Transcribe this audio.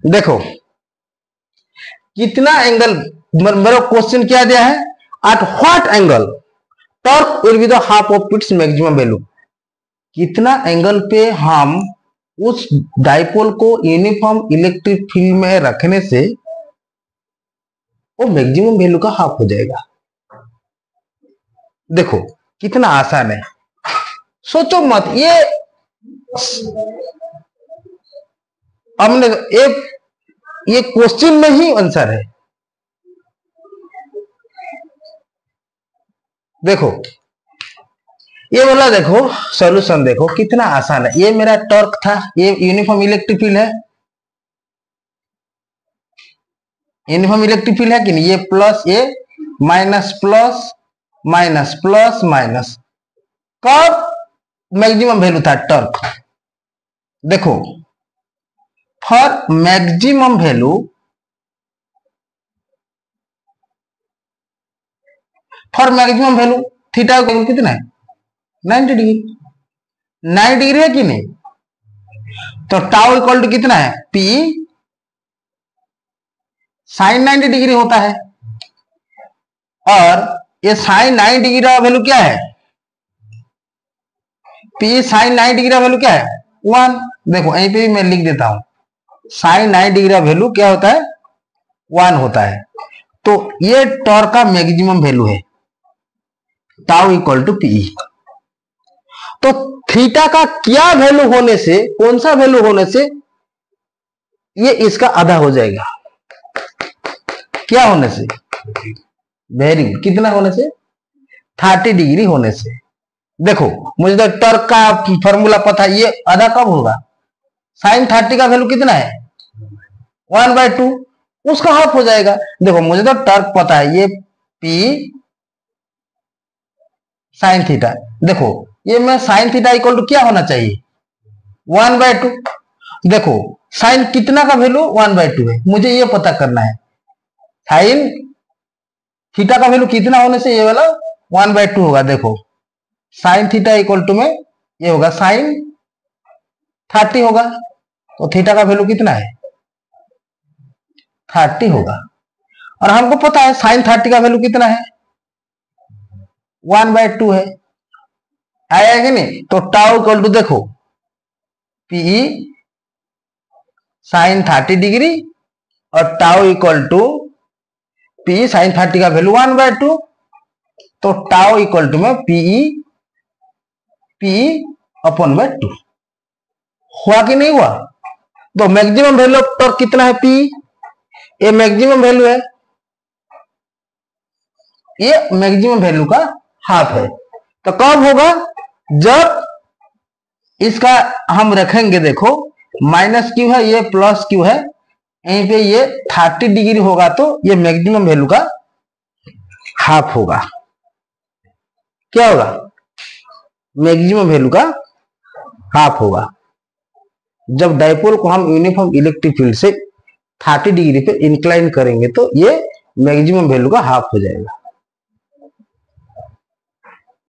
देखो कितना एंगल, मेरा क्वेश्चन क्या दिया है, at what angle torque will be the half of its maximum value. कितना एंगल पे हम उस डाइपोल को यूनिफॉर्म इलेक्ट्रिक फील्ड में रखने से वो मैक्सिमम वैल्यू का हाफ हो जाएगा। देखो कितना आसान है, सोचो मत, ये हमने ये क्वेश्चन में ही आंसर है। देखो ये बोला, देखो सॉल्यूशन देखो कितना आसान है। ये मेरा टॉर्क था, ये यूनिफॉर्म इलेक्ट्रिक फील्ड है, यूनिफॉर्म इलेक्ट्रिक फील्ड है कि नहीं, ये प्लस ये minus plus minus plus minus, कब मैक्सिमम वैल्यू था टॉर्क। देखो for maximum value, for maximum value theta का वैल्यू कितना है, 90 डिग्री, 90 डिग्री है कि नहीं। तो टाउ इक्वल टू कितना है, पी साइन 90 डिग्री होता है, और ये साइन 90 डिग्री का वैल्यू क्या है, पी साइन 90 डिग्री का वैल्यू क्या है, 1। देखो यहीं पे भी मैं लिख देता हूं, साइन 90 डिग्री का वैल्यू क्या होता है, 1 होता है। तो ये टॉर्क का मैक्सिमम वैल्यू है, टाउ इक्वल टू पी। तो थीटा का क्या वैल्यू होने से, कौन सा वैल्यू होने से ये इसका आधा हो जाएगा, क्या होने से, वेरी गुड, कितना होने से, 30 डिग्री होने से। देखो मुझे तो टॉर्क का फॉर्मूला पता है, ये आधा कब होगा, साइन 30 का वैल्यू कितना है, 1/2, उसका हाफ हो जाएगा। देखो मुझे तो टॉर्क पता है, ये पी साइन थीटा, देखो ये मैं साइन थीटा इक्वल टू क्या होना चाहिए, 1/2। देखो साइन कितना का वैल्यू 1/2 है, मुझे ये पता करना है, साइन थीटा का वैल्यू कितना होने से ये वाला 1/2 होगा। देखो साइन थीटा इक्वल टू में ये होगा साइन 30 होगा, तो थीटा का वैल्यू कितना है, 30 होगा। और हमको पता है साइन 30 का वैल्यू कितना है, 1/2 है, आया कि नहीं। तो टाउ इक्वल टू देखो पी साइन 30 डिग्री और tau equal to P sine 30 का वैल्यू 1/2, तो टाउ इक्वल टू में पी अपॉन बाय 2 हुआ कि नहीं हुआ। तो मैक्सिमम वैल्यू ऑफ टॉर्क कितना है, पी, ये मैक्सिमम वैल्यू है, ये मैक्सिमम वैल्यू का हाफ है। तो कब होगा, जब इसका हम रखेंगे, देखो माइनस क्यू है, ये प्लस क्यू है, यहीं पे ये 30 डिग्री होगा, तो ये मैक्सिमम वैल्यू का हाफ होगा। क्या होगा, मैक्सिमम वैल्यू का हाफ होगा। जब डाइपोल को हम यूनिफॉर्म इलेक्ट्रिक फील्ड से 30 डिग्री पे इंक्लाइन करेंगे तो ये मैक्सिमम वैल्यू का हाफ हो जाएगा।